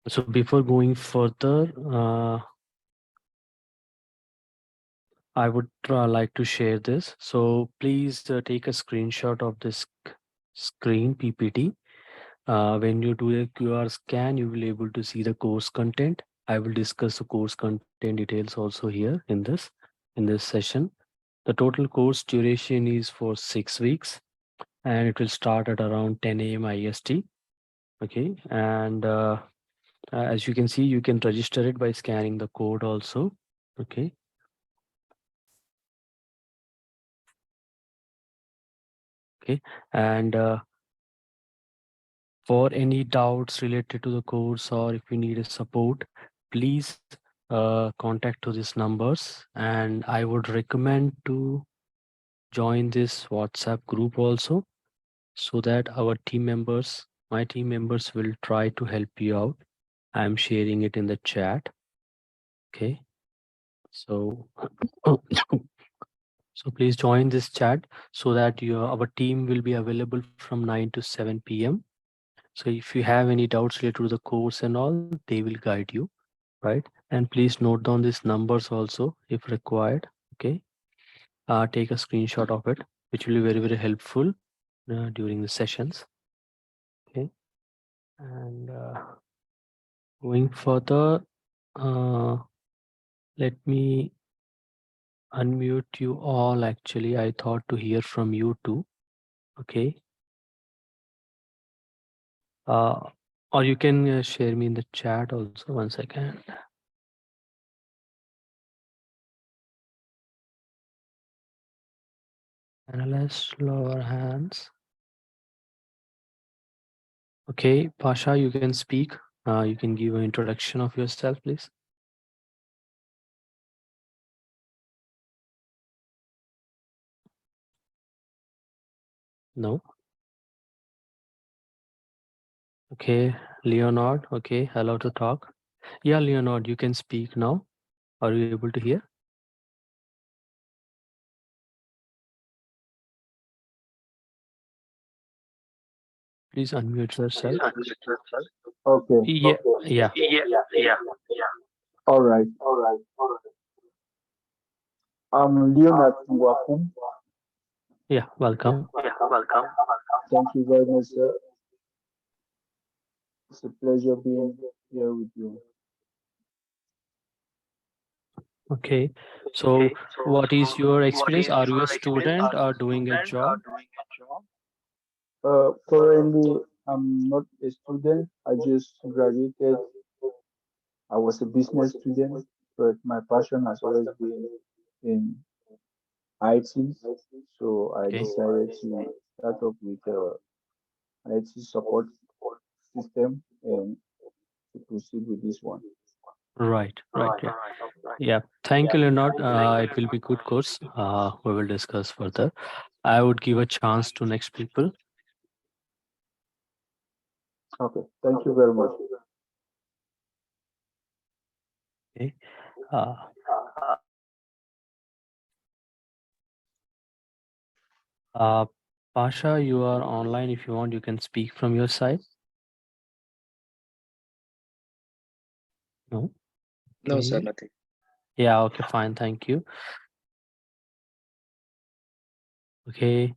So before going further, I would like to share this. So please take a screenshot of this screen PPT. When you do a QR scan, you will be able to see the course content. I will discuss the course content details also here in this session. The total course duration is for 6 weeks, and it will start at around 10 a.m. IST. Okay, and as you can see, you can register it by scanning the code also. Okay. Okay, and for any doubts related to the course, or if you need a support, please contact to these numbers, and I would recommend to join this WhatsApp group also, so that my team members will try to help you out. I'm sharing it in the chat. Okay, so so please join this chat so that our team will be available from 9 to 7 p.m. So if you have any doubts related to the course and all, they will guide you, right? And please note down these numbers also if required. Okay. Take a screenshot of it, which will be very, very helpful during the sessions. Okay. And going further, let me unmute you all. Actually, I thought to hear from you too. Okay. Or you can share me in the chat also. 1 second. Analyst lower hands. Okay, Pasha, you can speak. You can give an introduction of yourself, please. No. Okay, Leonard. Okay, allowed to talk. Yeah, Leonard, you can speak now. Are you able to hear? Please unmute yourself. Okay. Yeah, yeah. All right. I'm Leonard Wakum. Yeah, welcome. Thank you very much, sir. It's a pleasure being here with you. Okay, so what is your experience? Are you a student or doing a job? Currently, I'm not a student. I just graduated. I was a business student, but my passion has always been in IT. So I Okay. decided to start up with IT support system and to proceed with this one. Right, right, yeah. Yeah, thank you, Leonard. It will be good course. We will discuss further. I would give a chance to next people. Okay. Thank you very much. Okay. Uh, Pasha, you are online. If you want, you can speak from your side. No? No, sir, Okay. nothing. Yeah, okay, fine. Thank you. Okay.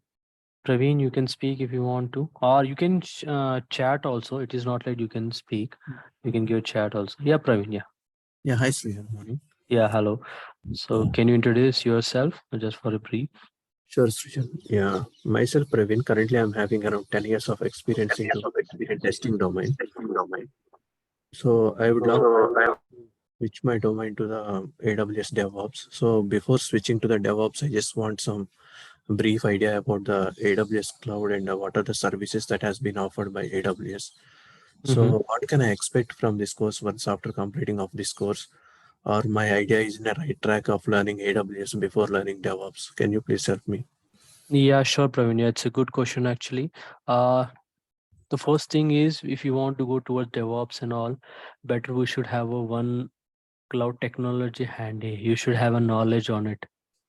Praveen, you can speak if you want to, or you can chat also. It is not like you can speak. You can give chat also. Yeah, Praveen. Yeah. Yeah, hi, Srijan. Morning. Yeah, hello. So can you introduce yourself just for a brief? Sure, Srijan. Yeah, myself, Praveen. Currently, I'm having around 10 years of experience into testing domain. So I would love to switch my domain to the AWS DevOps. So before switching to the DevOps, I just want some brief idea about the AWS cloud and what are the services that has been offered by AWS. So what can I expect from this course once after completing of this course? Or my idea is in the right track of learning AWS before learning DevOps. Can you please help me? Yeah, sure, Praveen. Yeah, it's a good question actually. The first thing is if you want to go towards DevOps and all, better we should have a one cloud technology handy. You should have a knowledge on it.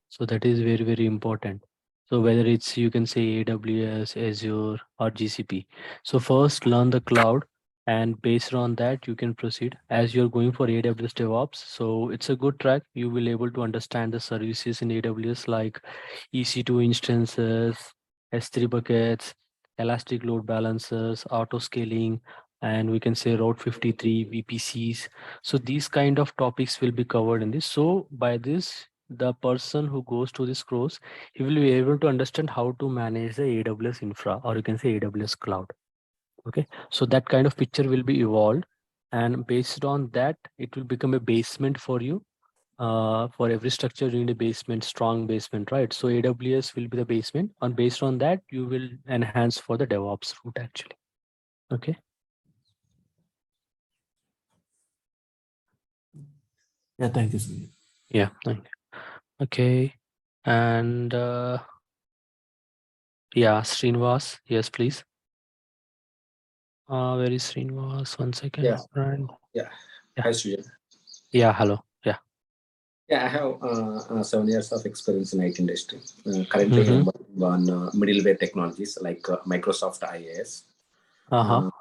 So that is very, very important. So whether it's you can say AWS, Azure, or GCP. So first learn the cloud. and based on that you can proceed as you're going for AWS DevOps. So it's a good track. You will able to understand the services in AWS like EC2 instances, S3 buckets, elastic load balancers, auto scaling, and we can say Route 53 VPCs. So these kind of topics will be covered in this. So by this, the person who goes to this course, he will be able to understand how to manage the AWS infra, or you can say AWS cloud. Okay, so that kind of picture will be evolved, and based on that it will become a basement for you. For every structure you need a basement, strong basement, right? So AWS will be the basement, and based on that you will enhance for the DevOps route actually. Okay. Yeah, thank you, Sujit. Yeah, thank you. Okay, and yeah, Srinivas, yes please. Where is Srinivas? One second. Yeah. Right. Yeah. Yeah. Hi, Sujit. Yeah, hello. Yeah. Yeah, I have 7 years of experience in IT industry. Currently, I'm working on middleware technologies like Microsoft IaaS. So,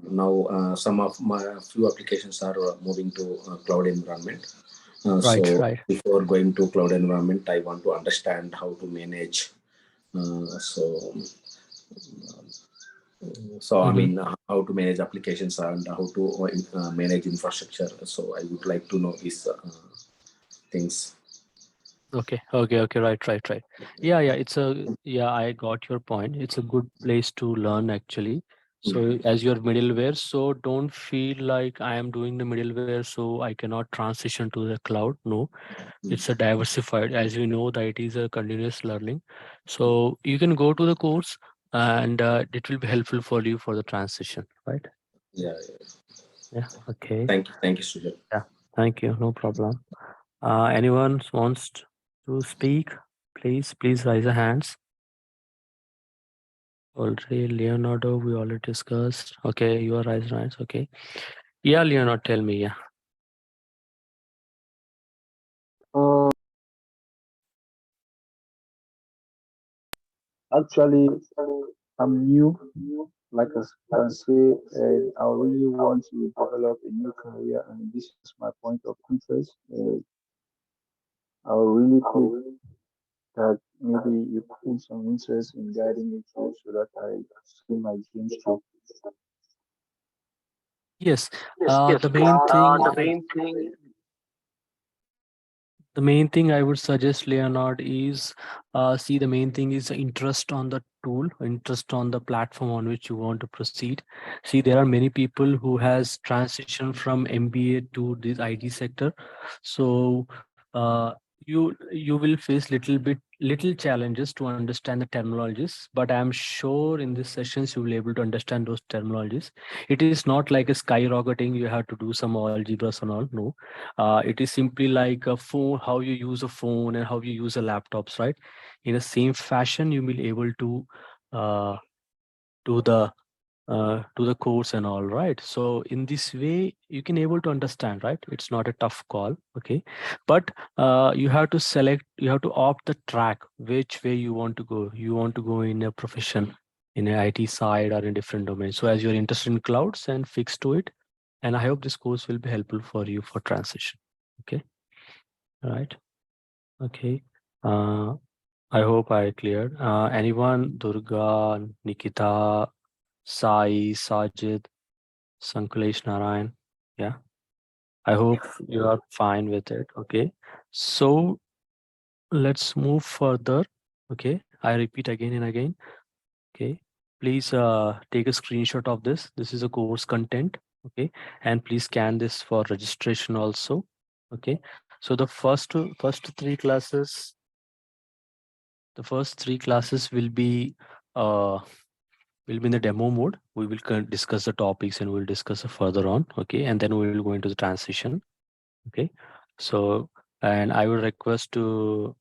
now some of my few applications are moving to cloud environment. Right, So right. before going to cloud environment, I want to understand how to manage. So I mean, how to manage applications and how to manage infrastructure. So I would like to know these things. Okay, right. Yeah, I got your point. It's a good place to learn actually. So as your middleware, so don't feel like I am doing the middleware, so I cannot transition to the cloud. No, it's a diversified. As you know, that it is a continuous learning. So you can go to the course, and it will be helpful for you for the transition, right? Yeah. Yeah. Okay. Thank you, Sujat. Yeah. Thank you. No problem. Anyone wants to speak? Please raise your hands. Already, Leonardo, we already discussed. Okay, you are raised hands. Okay. Yeah, Leonardo, tell me. Yeah. Uh, Actually, I'm new, like I can say, and I really want to develop a new career, and this is my point of interest. I really think that maybe you put some interest in guiding me through so that I see my dreams through. Yes. Yes, The yes. main thing. The main thing. The main thing I would suggest, Leonard, is see the main thing is interest on the tool, interest on the platform on which you want to proceed. See, there are many people who has transitioned from MBA to this IT sector. So you will face little challenges to understand the terminologies, but I'm sure in these sessions you will able to understand those terminologies. It is not like a skyrocketing, you have to do some algebras and all. No, it is simply like a phone, how you use a phone and how you use a laptops, right? In the same fashion, you will be able to uh, do the course and all, right? So in this way, you can able to understand, right? It's not a tough call, okay? But you have to opt the track, which way you want to go. You want to go in a profession, in a IT side or in different domains. So as you're interested in clouds and fix to it, and I hope this course will be helpful for you for transition. Okay. All right. Okay. Uh, I hope I cleared. Anyone? Durga, Nikita, Sai, Sajid, Sankulesh Narayan. Yeah. I hope you are fine with it. Okay. So let's move further. Okay. I repeat again and again. Okay. Please take a screenshot of this. This is a course content. Okay. And please scan this for registration also. Okay. So first three classes, the first three classes uh, will be in the demo mode. We will discuss the topics and we'll discuss it further on. Okay. And then we will go into the transition. Okay. So, and I will request to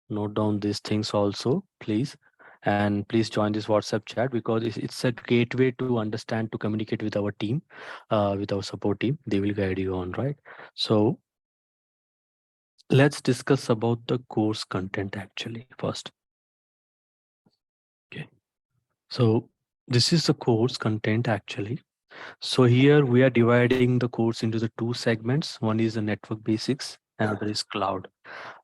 note down these things also, please. And please join this WhatsApp chat because it's a gateway to understand, to communicate with our team, with our support team. They will guide you on, right? So let's discuss about the course content actually first. Okay. So this is the course content actually. So here we are dividing the course into the two segments. One is the network basics, another is cloud.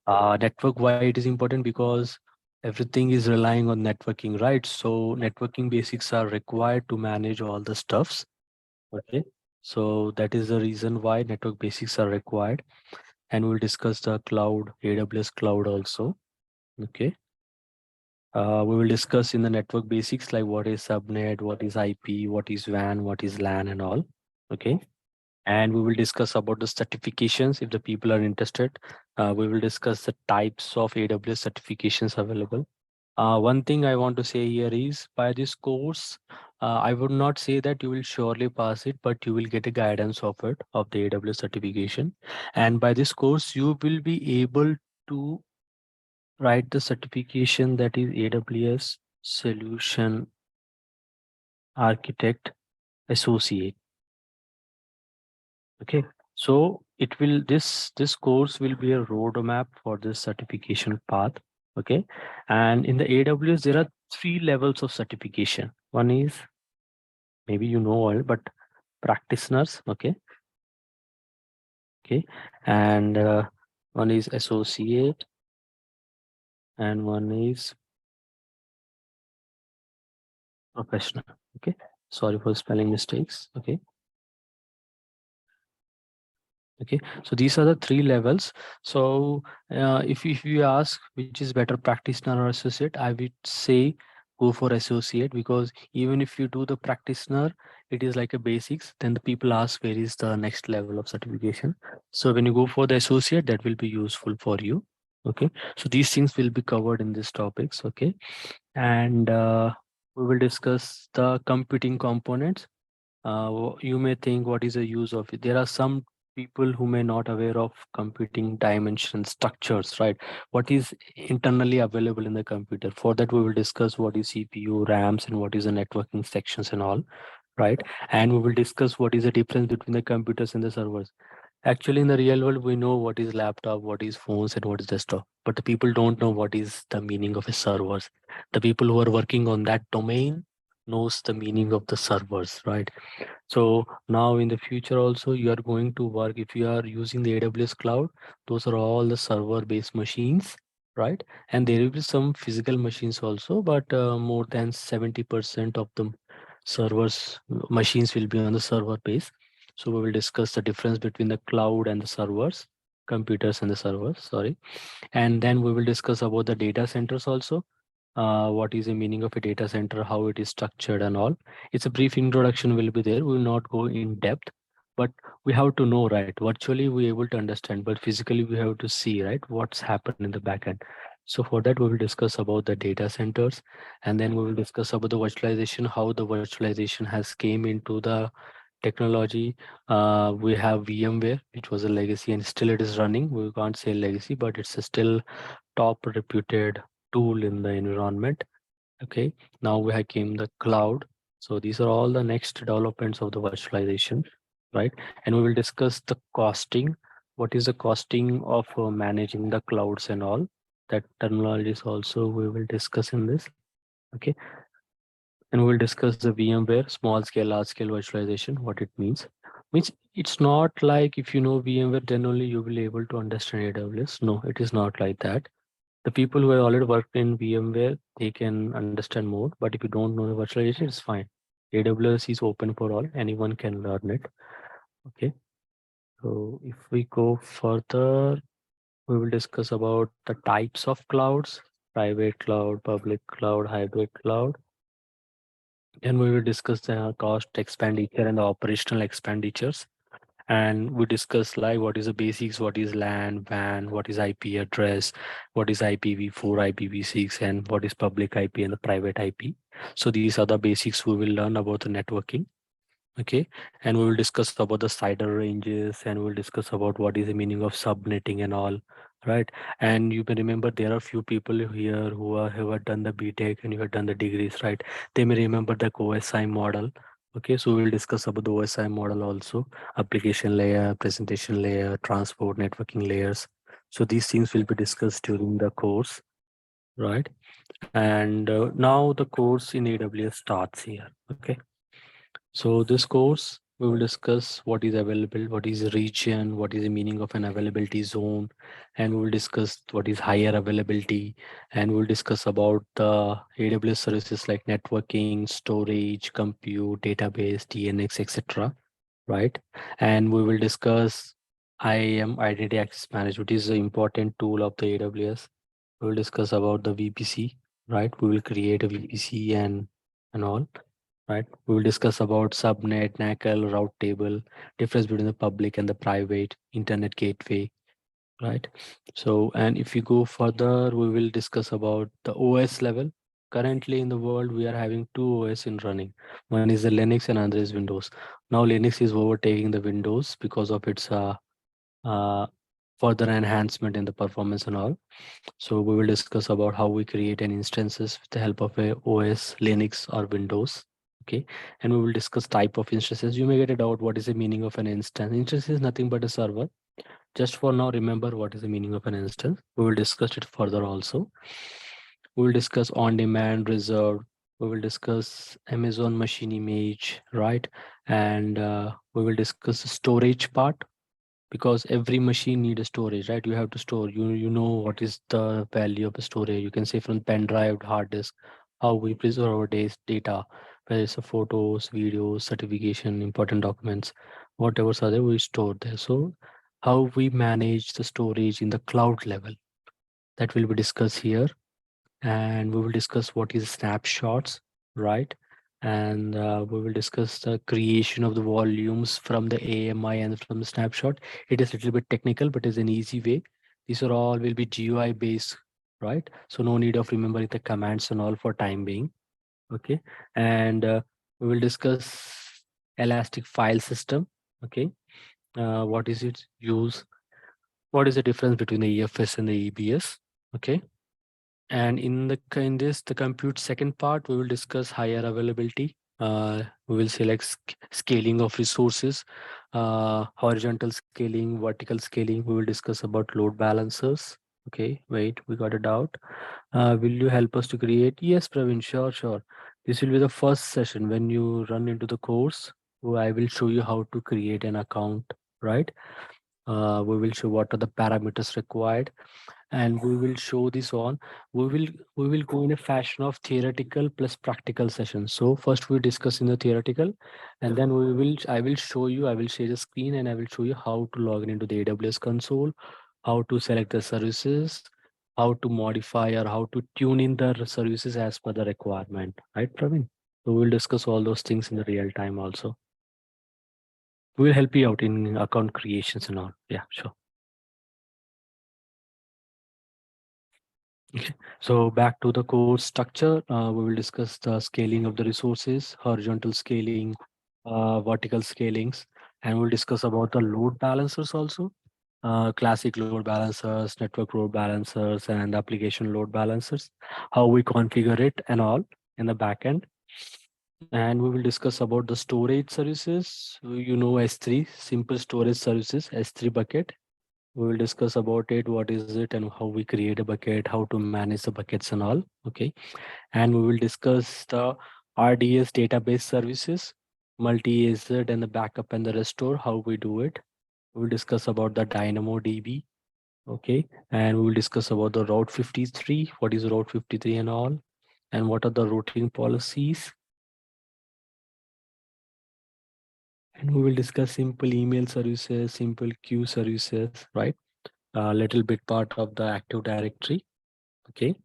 Network, why it is important? Because everything is relying on networking, right? So networking basics are required to manage all the stuffs. Okay. So that is the reason why network basics are required. And we'll discuss the cloud, AWS cloud also. Okay. We will discuss in the network basics like what is subnet, what is IP, what is WAN, what is LAN and all. Okay. And we will discuss about the certifications if the people are interested. We will discuss the types of AWS certifications available. One thing I want to say here is by this course, I would not say that you will surely pass it, but you will get a guidance of it, of the AWS certification. And by this course, you will be able to write the certification that is AWS Solution Architect Associate. Okay, so this course will be a roadmap for this certification path. Okay, and in the AWS there are 3 levels of certification. One is, maybe you know all, but practitioners. Okay, and one is associate, and one is professional. Okay, sorry for spelling mistakes. Okay. Okay, so these are the 3 levels. So if you ask which is better, practitioner or associate, I would say go for associate, because even if you do the practitioner, it is like a basics. Then the people ask where is the next level of certification. So when you go for the associate, that will be useful for you. Okay, so these things will be covered in these topics. Okay, and we will discuss the computing components. You may think what is the use of it. There are some people who may not aware of computing dimension structures, right? What is internally available in the computer? For that, we will discuss what is CPU, RAMs, and what is the networking sections and all, right? And we will discuss what is the difference between the computers and the servers. Actually, in the real world, we know what is laptop, what is phones, and what is desktop. But the people don't know what is the meaning of a servers. The people who are working on that domain knows the meaning of the servers, right? So now in the future also you are going to work, if you are using the AWS cloud, those are all the server based machines, right? And there will be some physical machines also, but more than 70% of the servers machines will be on the server base. So we will discuss the difference between the cloud and the servers, computers and the servers, sorry. And then we will discuss about the data centers also. What is the meaning of a data center, how it is structured and all. It's a brief introduction will be there. We will not go in depth, but we have to know, right? Virtually we able to understand, but physically we have to see, right, what's happened in the backend. So for that, we will discuss about the data centers, and then we will discuss about the virtualization, how the virtualization has came into the technology. We have VMware, which was a legacy, and still it is running. We can't say legacy, but it's a still top reputed tool in the environment. Okay, now we have came the cloud. So these are all the next developments of the virtualization, right? And we will discuss the costing. What is the costing of managing the clouds and all that terminologies also we will discuss in this. Okay, and we will discuss the VMware small scale, large scale virtualization, what it means. Means it's not like if you know VMware, then only you will able to understand AWS. No, it is not like that. The people who have already worked in VMware, they can understand more. But if you don't know the virtualization, it's fine. AWS is open for all. Anyone can learn it. Okay. So if we go further, we will discuss about the types of clouds: private cloud, public cloud, hybrid cloud. And we will discuss the cost expenditure and the operational expenditures. And we discuss like what is the basics, what is LAN, WAN, what is IP address, what is IPv4, IPv6, and what is public IP and the private IP. So these are the basics we will learn about the networking. Okay, and we will discuss about the CIDR ranges, and we'll discuss about what is the meaning of subnetting and all, right? And you may remember there are few people here who have done the BTech and you have done the degrees, right? They may remember the OSI model. Okay, so we'll discuss about the OSI model also, application layer, presentation layer, transport, networking layers. So these things will be discussed during the course, right? And now the course in AWS starts here. Okay. So this course, we will discuss what is available, what is a region, what is the meaning of an availability zone, and we will discuss what is higher availability, and we'll discuss about the AWS services like networking, storage, compute, database, DNX, etc. Right? And we will discuss IAM, Identity Access Management, which is an important tool of the AWS. We will discuss about the VPC, right? We will create a VPC and all, right? We will discuss about subnet, NACL, route table, difference between the public and the private internet gateway, right? So, and if you go further, we will discuss about the OS level. Currently in the world, we are having two OS in running. One is the Linux and another is Windows. Now Linux is overtaking the Windows because of its uh, further enhancement in the performance and all. So we will discuss about how we create an instances with the help of a OS, Linux or Windows. Okay, and we will discuss type of instances. You may get a doubt what is the meaning of an instance. Instance is nothing but a server. Just for now, remember what is the meaning of an instance. We will discuss it further also. We will discuss on-demand, reserved. We will discuss Amazon machine image, right? And we will discuss the storage part, because every machine need a storage, right? You have to store, you know what is the value of a storage. You can say from pen drive, hard disk, how we preserve our data, whether it's a photos, videos, certification, important documents, whatever are there, we store there. So how we manage the storage in the cloud level, that will be discussed here. And we will discuss what is snapshots, right? And we will discuss the creation of the volumes from the AMI and from the snapshot. It is a little bit technical, but it's an easy way. These are all will be GUI based, right? So no need of remembering the commands and all for time being. Okay. And we will discuss Elastic File System. Okay. What is its use? What is the difference between the EFS and the EBS? Okay. And in this, the compute second part, we will discuss higher availability. We will select scaling of resources, horizontal scaling, vertical scaling. We will discuss about load balancers. Okay, wait, we got a doubt. Will you help us to create? Yes, Praveen, sure, sure. This will be the first session when you run into the course. I will show you how to create an account, right? We will show what are the parameters required, and we will show this on. We will go in a fashion of theoretical plus practical sessions. So first we discuss in the theoretical, and then I will show you, I will share the screen and I will show you how to log in into the AWS console, how to select the services, how to modify or how to tune in the services as per the requirement, right, Praveen? So we'll discuss all those things in the real time also. We'll help you out in account creations and all. Yeah, sure. Okay. So back to the course structure, we will discuss the scaling of the resources, horizontal scaling, vertical scalings, and we'll discuss about the load balancers also, classic load balancers, network load balancers, and application load balancers, how we configure it and all in the backend. And we will discuss about the storage services. You know S3, simple storage services, S3 bucket. We will discuss about it, what is it and how we create a bucket, how to manage the buckets and all. Okay. And we will discuss the RDS database services, multi-AZ and the backup and the restore, how we do it. We will discuss about the DynamoDB. Okay. And we will discuss about the Route 53, what is Route 53 and all, and what are the routing policies. And we will discuss simple email services, simple queue services, right? A little bit part of the Active Directory. Okay.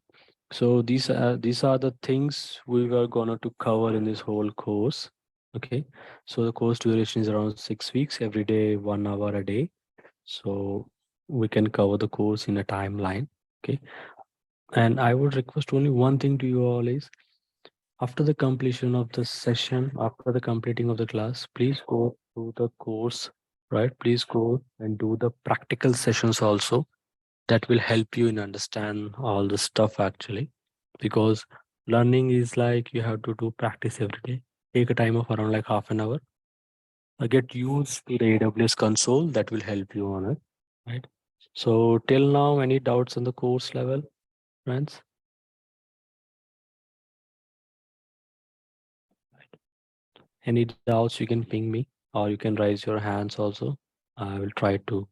So these are the things we were gonna to cover in this whole course. Okay. So the course duration is around 6 weeks, every day, 1 hour a day. So we can cover the course in a timeline. Okay. And I would request only one thing to you all is, after the completion of the session, after the completing of the class, please go to the course, right? Please go and do the practical sessions also. That will help you in understand all the stuff actually, because learning is like you have to do practice every day. Take a time of around like half an hour. Get used to the AWS console, that will help you on it, right? So till now, any doubts on the course level, friends? Any doubts, you can ping me or you can raise your hands also. I will try to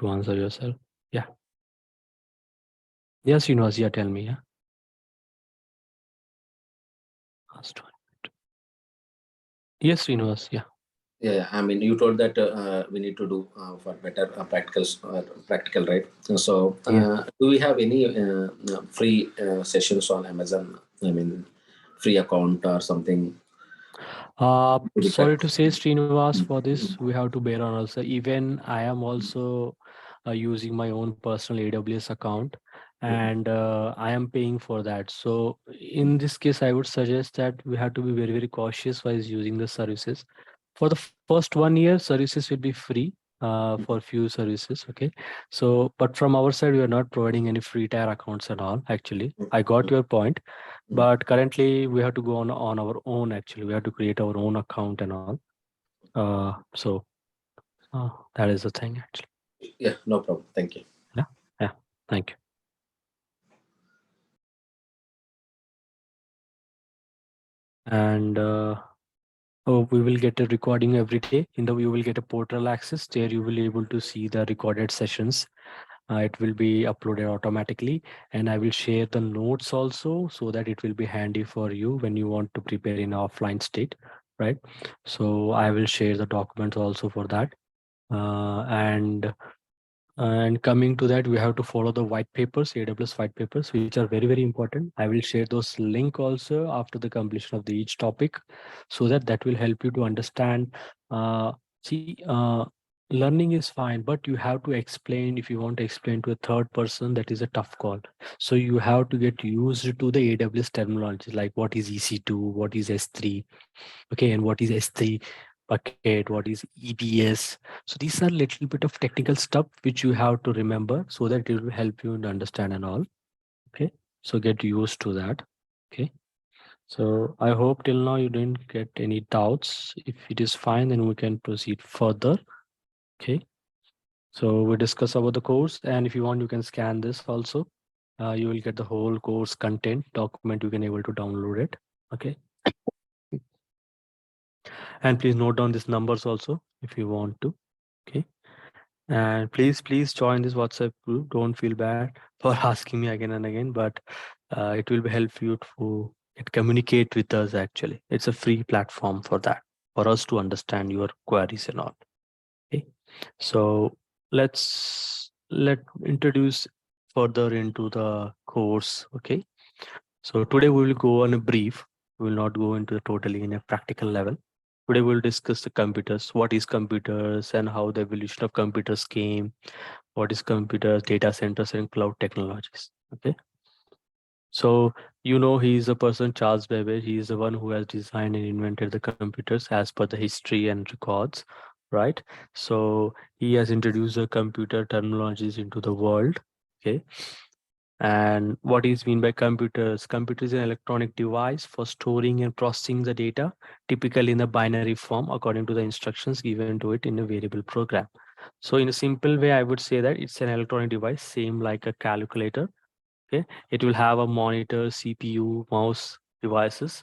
answer yourself. Yeah. Yes, Srinivas, yeah, tell me. Yeah. Last one. Yes, Srinivas, yeah. Yeah, I mean, you told that we need to do for better practical, right? So, do we have any free sessions on Amazon? I mean, free account or something? Sorry to say, Srinivas, for this, we have to bear on also. Even I am also using my own personal AWS account and I am paying for that. So in this case, I would suggest that we have to be very, very cautious while using the services. For the first 1 year, services will be free for few services. Okay. So, but from our side, we are not providing any free tier accounts and all. Actually, I got your point. But currently we have to go on our own. Actually, we have to create our own account and all. So that is the thing actually. Yeah, no problem. Thank you. Yeah, yeah. Thank you. And we will get a recording every day. You will get a portal access. There you will be able to see the recorded sessions. It will be uploaded automatically, and I will share the notes also so that it will be handy for you when you want to prepare in offline state, right? So I will share the documents also for that. And coming to that, we have to follow the white papers, AWS white papers, which are very, very important. I will share those link also after the completion of each topic, so that will help you to understand. See, learning is fine, but you have to explain. If you want to explain to a third person, that is a tough call. So you have to get used to the AWS terminology, like what is EC2, what is S3, okay, and what is S3 bucket, what is EBS. So these are little bit of technical stuff which you have to remember so that it will help you to understand and all. Okay, so get used to that. Okay, so I hope till now you didn't get any doubts. If it is fine, then we can proceed further. Okay, so we discuss about the course, and if you want, you can scan this also. You will get the whole course content document. You can able to download it. Okay. And please note down these numbers also if you want to. Okay. And please join this WhatsApp group. Don't feel bad for asking me again and again, but it will help you to communicate with us. Actually, it's a free platform for that, for us to understand your queries and all. Okay. So let introduce further into the course. Okay. So today we will go on a brief. We will not go into totally in a practical level. Today we'll discuss the computers, what is computers and how the evolution of computers came, what is computers, data centers and cloud technologies. Okay. So, he is a person, Charles Babbage. He is the one who has designed and invented the computers as per the history and records, right? So he has introduced the computer terminologies into the world. Okay. And what is mean by computers? Computer is an electronic device for storing and processing the data, typically in a binary form according to the instructions given to it in a variable program. So in a simple way, I would say that it's an electronic device, same like a calculator. Okay, it will have a monitor, CPU, mouse, devices.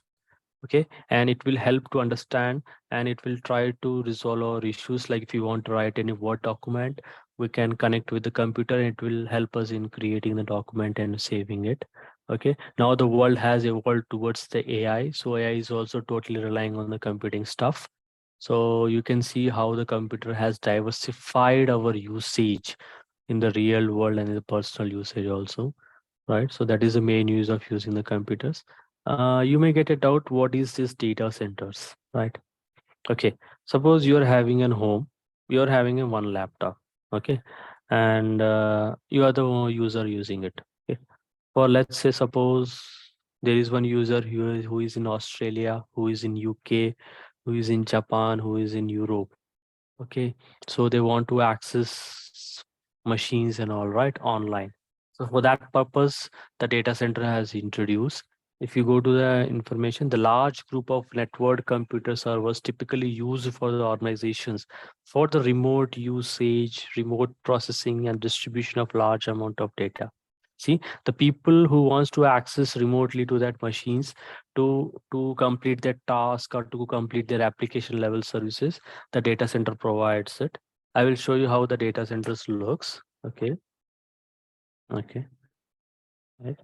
Okay, and it will help to understand, and it will try to resolve our issues. Like if you want to write any Word document, we can connect with the computer and it will help us in creating the document and saving it. Okay, now the world has evolved towards the AI, so AI is also totally relying on the computing stuff. So you can see how the computer has diversified our usage in the real world and in the personal usage also, right? So that is the main use of using the computers. You may get a doubt, what is this data centers, right? Okay, suppose you're having a home, you're having a one laptop, okay, and you are the user using it. Okay, for let's say suppose there is one user who is in Australia, who is in UK, who is in Japan, who is in Europe. Okay, so they want to access machines and all, right, online. So for that purpose, the data center has introduced. If you go to the information, the large group of network computer servers typically used for the organizations for the remote usage, remote processing and distribution of large amount of data. See, the people who wants to access remotely to that machines to complete their task or to complete their application level services, the data center provides it. I will show you how the data centers looks. Okay. Okay. Right.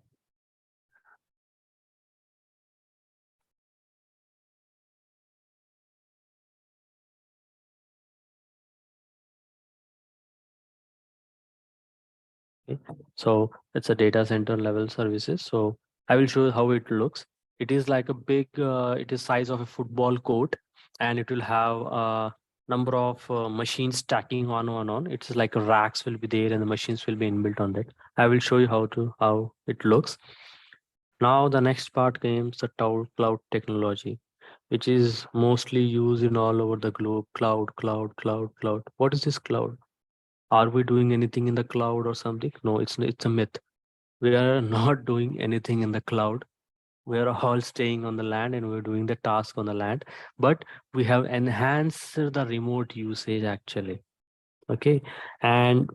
Okay. So it's a data center level services. So I will show you how it looks. It is like a big, it is size of a football court, and it will have a number of machines stacking on. It's like racks will be there and the machines will be inbuilt on that. I will show you how it looks. Now the next part comes the cloud technology, which is mostly used in all over the globe. Cloud. What is this cloud? Are we doing anything in the cloud or something? No, it's a myth. We are not doing anything in the cloud. We are all staying on the land and we're doing the task on the land, but we have enhanced the remote usage actually. Okay. And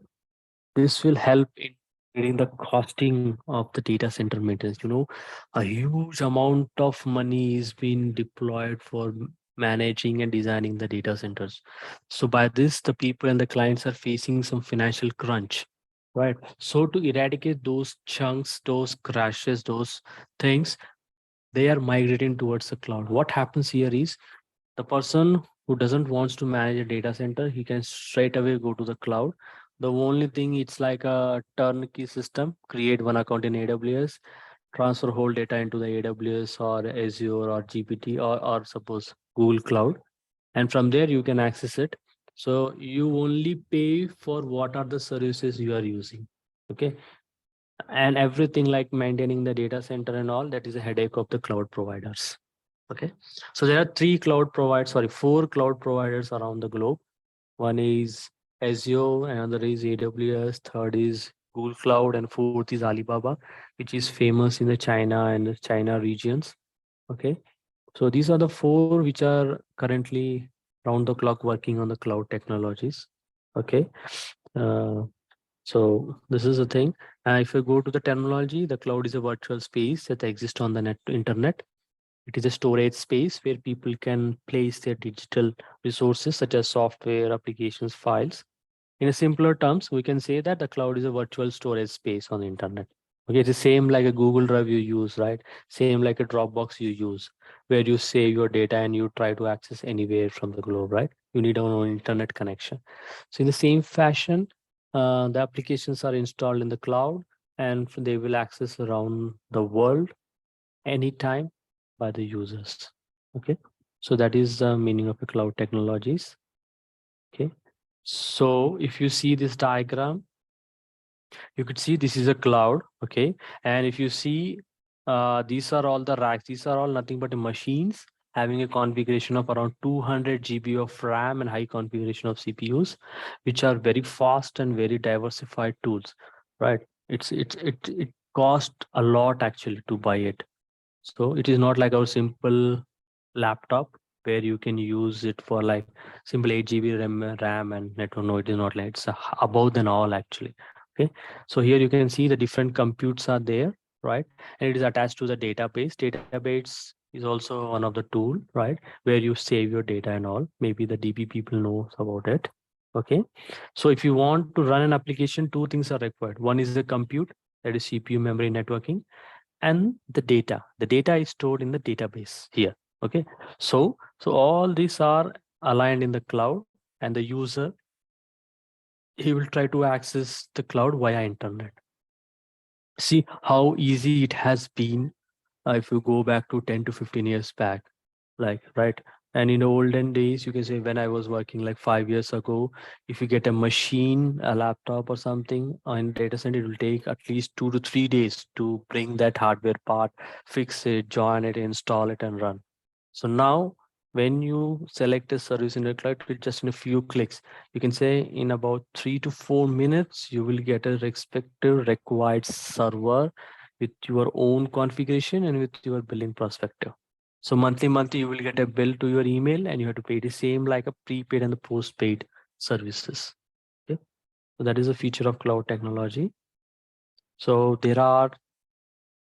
this will help in getting the costing of the data center maintenance. A huge amount of money is being deployed for managing and designing the data centers. So by this, the people and the clients are facing some financial crunch, right? So to eradicate those chunks, those crashes, those things, they are migrating towards the cloud. What happens here is the person who doesn't wants to manage a data center, he can straight away go to the cloud. The only thing, it's like a turnkey system. Create one account in AWS, transfer whole data into the AWS or Azure or GPT or suppose Google Cloud, and from there you can access it. So you only pay for what are the services you are using. Okay. And everything like maintaining the data center and all, that is a headache of the cloud providers. Okay. So there are four cloud providers around the globe. One is Azure, another is AWS, third is Google Cloud, and fourth is Alibaba, which is famous in the China and the China regions. Okay. So these are the four which are currently round the clock working on the cloud technologies. Okay. Uh, so this is the thing. If you go to the terminology, the cloud is a virtual space that exists on the internet. It is a storage space where people can place their digital resources such as software, applications, files. In a simpler terms, we can say that the cloud is a virtual storage space on the internet. Okay, it's the same like a Google Drive you use, right? Same like a Dropbox you use, where you save your data and you try to access anywhere from the globe, right? You need an own internet connection. So in the same fashion, the applications are installed in the cloud and they will access around the world anytime by the users. Okay, so that is the meaning of the cloud technologies. Okay, so if you see this diagram, you could see this is a cloud. Okay, and if you see these are all the racks, these are all nothing but machines having a configuration of around 200 GB of RAM and high configuration of CPUs, which are very fast and very diversified tools, right? It cost a lot actually to buy it. So it is not like our simple laptop where you can use it for like simple 8 GB RAM and network. No, it is not like it's above than all actually. Okay, so here you can see the different computes are there, right? And it is attached to the database. Database is also one of the tool, right? Where you save your data and all. Maybe the DB people knows about it. Okay, so if you want to run an application, two things are required. One is the compute, that is CPU, memory, networking, and the data. The data is stored in the database here. Okay, so all these are aligned in the cloud, and the user, he will try to access the cloud via internet. See how easy it has been. If you go back to 10 to 15 years back, like, right? And in the olden days, you can say when I was working like 5 years ago, if you get a machine, a laptop or something in data center, it will take at least 2 to 3 days to bring that hardware part, fix it, join it, install it, and run. So now when you select a service in the cloud, with just in a few clicks, you can say in about 3 to 4 minutes, you will get a respective required server with your own configuration and with your billing perspective. So monthly, you will get a bill to your email and you have to pay the same like a prepaid and the postpaid services. Okay. So that is a feature of cloud technology. So there are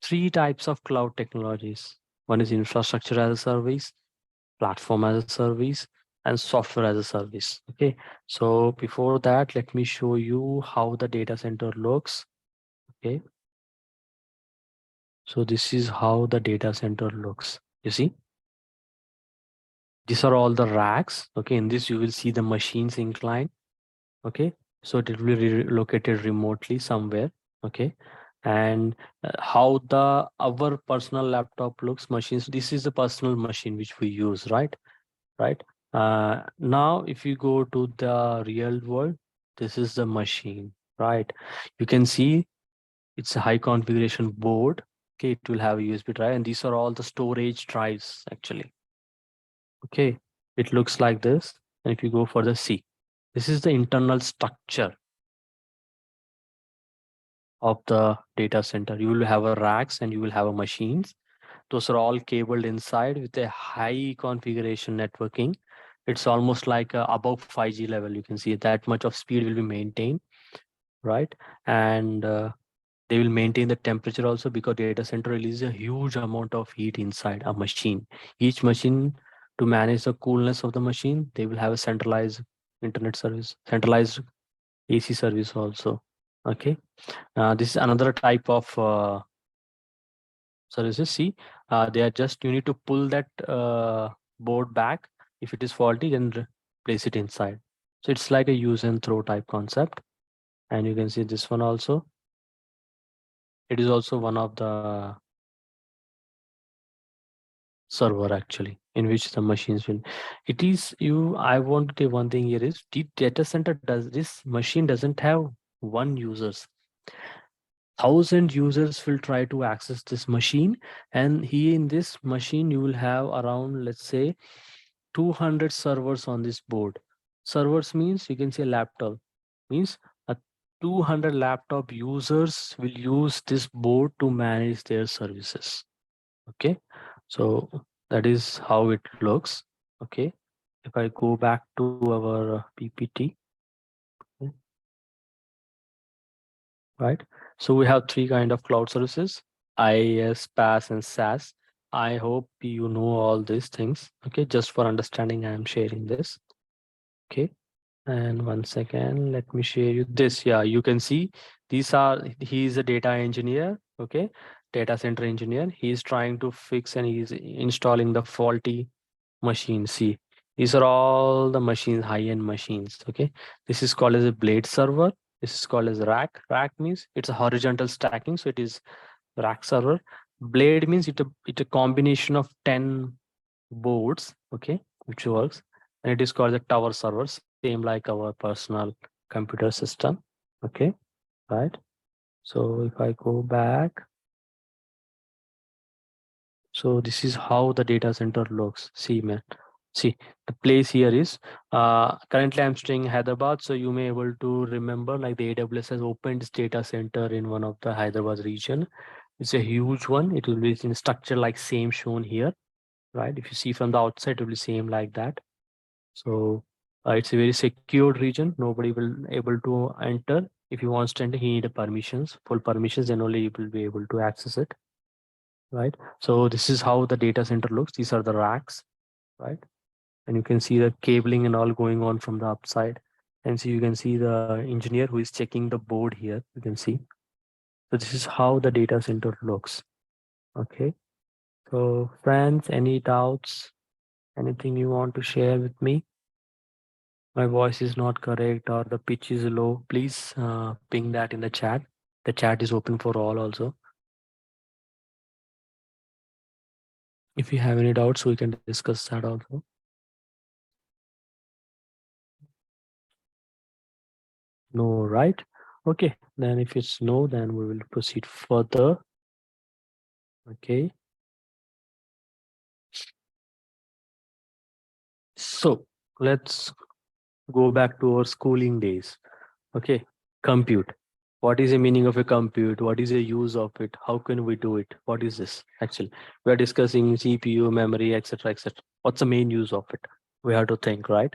three types of cloud technologies. One is infrastructure as a service, platform as a service, and software as a service. Okay. So before that, let me show you how the data center looks. Okay. So this is how the data center looks. You see, these are all the racks. Okay. In this, you will see the machines inclined. Okay. So it will be located remotely somewhere. Okay. And how the our personal laptop looks, machines. This is the personal machine which we use, right? Right. Now, if you go to the real world, this is the machine, right? You can see it's a high configuration board. Okay, it will have a USB drive, and these are all the storage drives actually. Okay, it looks like this. And if you go further, see, this is the internal structure of the data center. You will have a racks and you will have a machines. Those are all cabled inside with a high configuration networking. It's almost like above 5G level. You can see that much of speed will be maintained, right? And they will maintain the temperature also, because data center releases a huge amount of heat inside a machine. Each machine, to manage the coolness of the machine, they will have a centralized internet service, centralized AC service also. Okay, this is another type of services. See, they are just, you need to pull that board back. If it is faulty, then place it inside. So it's like a use and throw type concept. And you can see this one also. It is also one of the server actually, in which the machines will. It is you. I want to tell one thing here is the data center does this machine doesn't have one users. 1,000 users will try to access this machine, and here in this machine you will have around, let's say, 200 servers on this board. Servers means you can say laptop, means a 200 laptop users will use this board to manage their services. Okay, so that is how it looks. Okay, if I go back to our PPT, right? So we have three kind of cloud services: IaaS, PaaS, and SaaS. I hope you know all these things. Okay, just for understanding, I am sharing this. Okay, and one second, let me share you this. Yeah, you can see these are, he is a data engineer. Okay, data center engineer. He is trying to fix and he's installing the faulty machine. See, these are all the machines, high-end machines. Okay, this is called as a blade server. This is called as rack. Rack means it's a horizontal stacking, so it is rack server. Blade means it a combination of 10 boards. Okay, which works, and it is called the tower server, same like our personal computer system. Okay, right. So if I go back, so this is how the data center looks. See, man. See, the place here is currently I'm staying in Hyderabad, so you may able to remember like the AWS has opened this data center in one of the Hyderabad region. It's a huge one. It will be in structure like same shown here, right? If you see from the outside, it will be same like that. So it's a very secured region. Nobody will able to enter. If he wants to enter, he need a permissions, full permissions, then only he will be able to access it, right? So this is how the data center looks. These are the racks, right? And you can see the cabling and all going on from the upside. And so you can see the engineer who is checking the board here. You can see. So this is how the data center looks. Okay. So friends, any doubts? Anything you want to share with me? My voice is not correct or the pitch is low, please ping that in the chat. The chat is open for all also. If you have any doubts, we can discuss that also. No, right? Okay, then if it's no, then we will proceed further. Okay. So let's go back to our schooling days. Okay, compute. What is the meaning of a compute? What is the use of it? How can we do it? What is this? Actually, we are discussing CPU, memory, etc., etc. What's the main use of it? We have to think, right?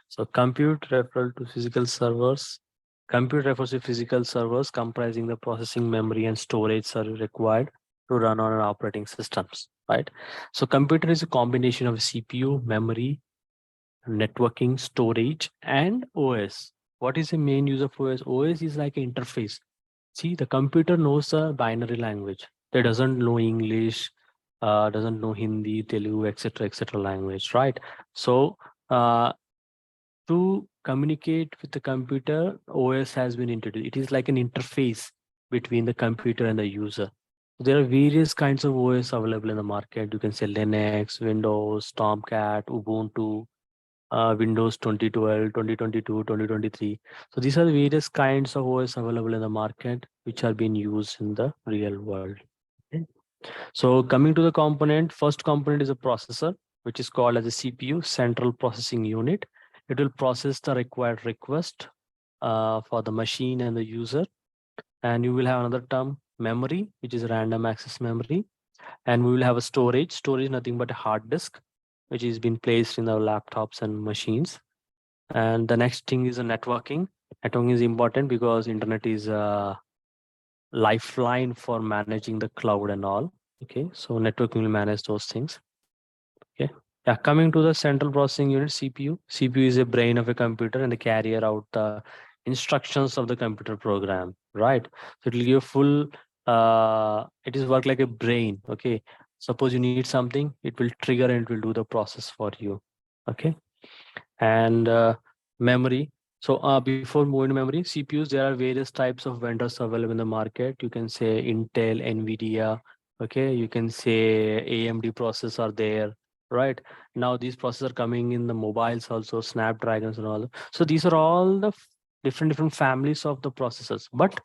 So compute referred to physical servers Computer refers to physical servers comprising the processing memory and storage server required to run on an operating systems, right? So computer is a combination of CPU, memory, networking, storage, and OS. What is the main use of OS? OS is like an interface. See, the computer knows the binary language. It doesn't know English, doesn't know Hindi, Telugu, etc., language, right? So to communicate with the computer, OS has been introduced. It is like an interface between the computer and the user. There are various kinds of OS available in the market. You can say Linux, Windows, Tomcat, Ubuntu, Windows 2012, 2022, 2023. So these are the various kinds of OS available in the market, which are being used in the real world. Okay. So coming to the component, first component is a processor, which is called as a CPU, Central Processing Unit. It will process the required request for the machine and the user. And you will have another term, memory, which is random access memory. And we will have a storage, nothing but a hard disk, which is being placed in our laptops and machines. And the next thing is a networking. Networking is important because internet is a lifeline for managing the cloud and all. Okay, so networking will manage those things. Okay, yeah, coming to the central processing unit, CPU. CPU is a brain of a computer and the carrier out the instructions of the computer program, right? So it will give full, it is work like a brain. Okay, suppose you need something, it will trigger and it will do the process for you. Okay, and memory. So before moving to memory, CPUs, there are various types of vendors available in the market. You can say Intel, Nvidia. Okay, you can say AMD processors are there, right? Now these processors are coming in the mobiles also, Snapdragons and all. So these are all the different families of the processors. But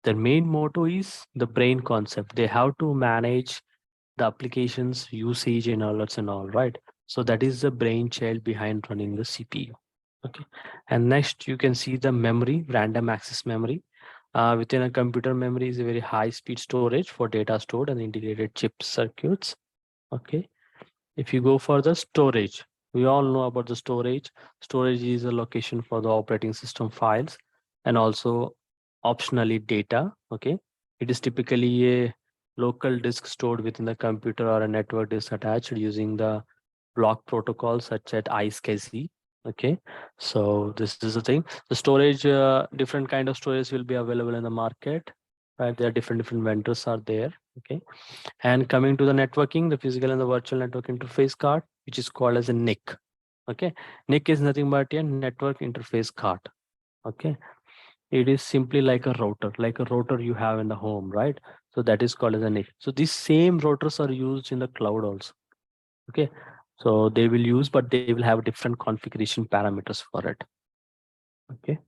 their main motto is the brain concept. They have to manage the applications, usage, and alerts and all, right? So that is the brainchild behind running the CPU. Okay, and next you can see the memory, random access memory. Within a computer, memory is a very high speed storage for data stored and integrated chip circuits. Okay, if you go for the storage, we all know about the storage. Storage is a location for the operating system files and also optionally data. Okay, it is typically a local disk stored within the computer or a network disk attached using the block protocol such as iSCSI. Okay, so this is the thing. The storage, different kind of storage will be available in the market. Right, there are different vendors are there. Okay, and coming to the networking, the physical and the virtual network interface card, which is called as a NIC. Okay, NIC is nothing but a network interface card. Okay, it is simply like a router you have in the home, right? So that is called as a NIC. So these same routers are used in the cloud also. Okay, so they will use, but they will have different configuration parameters for it. Okay,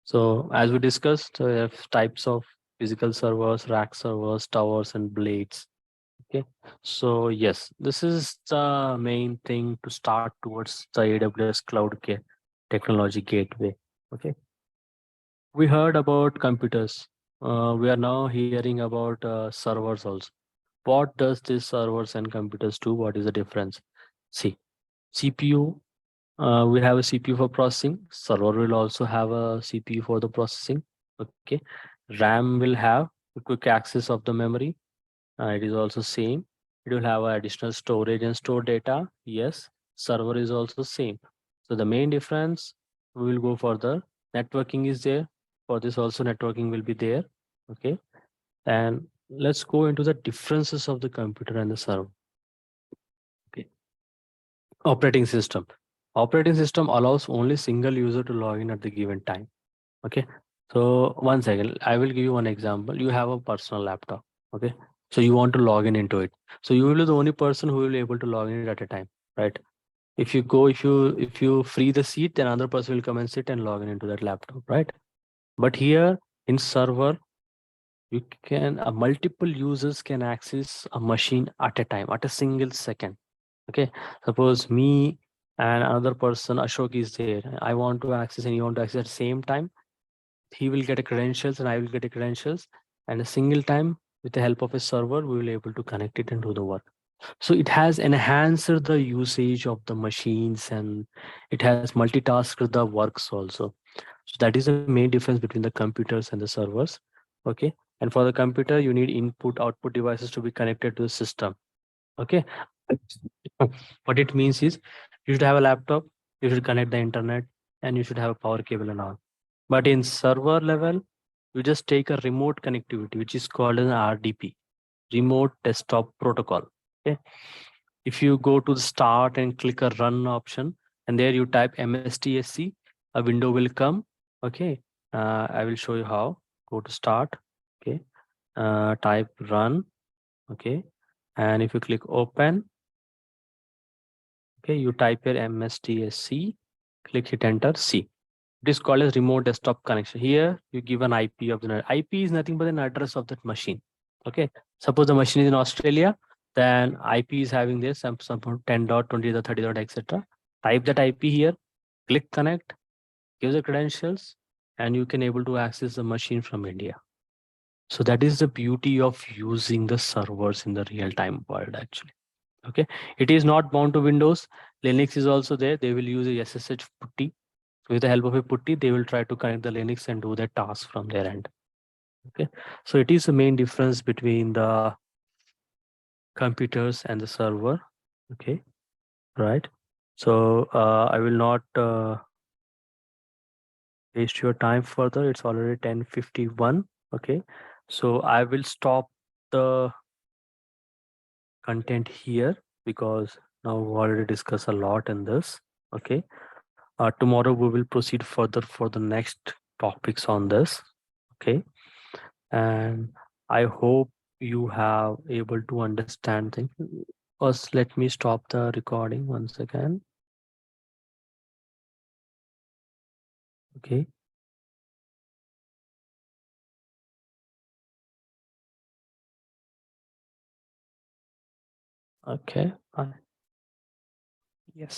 so as we discussed, we have types of physical servers, rack servers, towers, and blades. Okay, so yes, this is the main thing to start towards the AWS Cloud Technology Gateway. Okay, we heard about computers. We are now hearing about servers also. What does these servers and computers do? What is the difference? See, CPU, we have a CPU for processing. Server will also have a CPU for the processing. Okay, RAM will have a quick access of the memory. It is also same. It will have additional storage and store data. Yes, server is also same. So the main difference, we will go further. Networking is there. For this also networking will be there. Okay, and let's go into the differences of the computer and the server. Okay, operating system. Operating system allows only single user to log in at the given time. Okay, so one second, I will give you one example. You have a personal laptop. Okay, so you want to log in into it. So you will be the only person who will be able to log in at a time, right? If you free the seat, then another person will come and sit and log in into that laptop, right? But here in server, you can multiple users can access a machine at a time, at a single second. Okay, suppose me and another person, Ashok, is there. I want to access and you want to access at the same time. He will get a credentials and I will get a credentials, and a single time with the help of a server, we will able to connect it and do the work. So it has enhanced the usage of the machines and it has multitasked the works also. So that is the main difference between the computers and the servers. Okay. And for the computer, you need input output devices to be connected to the system. Okay. What it means is you should have a laptop, you should connect the internet, and you should have a power cable and all. But in server level, you just take a remote connectivity, which is called an RDP, remote desktop protocol. Okay. If you go to the start and click a run option, and there you type MSTSC, a window will come. Okay. I will show you how. Go to start. Okay. Type run. Okay. And if you click open, okay, you type your MSTSC, click hit enter, C. It is called as remote desktop connection. Here you give an IP of the net. IP is nothing but an address of that machine. Okay. Suppose the machine is in Australia, then IP is having this some 10.20.30. etc. Type that IP here, click connect, give the credentials, and you can able to access the machine from India. So that is the beauty of using the servers in the real-time world actually. Okay. It is not bound to Windows. Linux is also there. They will use a SSH putty. With the help of a putty, they will try to connect the Linux and do their task from their end. Okay. So it is the main difference between the computers and the server. Okay. Right. So I will not waste your time further. It's already 10:51. Okay. So I will stop the content here because now we already discussed a lot in this. Okay. Tomorrow we will proceed further for the next topics on this. Okay. And I hope you have able to understand things. First, let me stop the recording once again. Okay. Okay. Yes.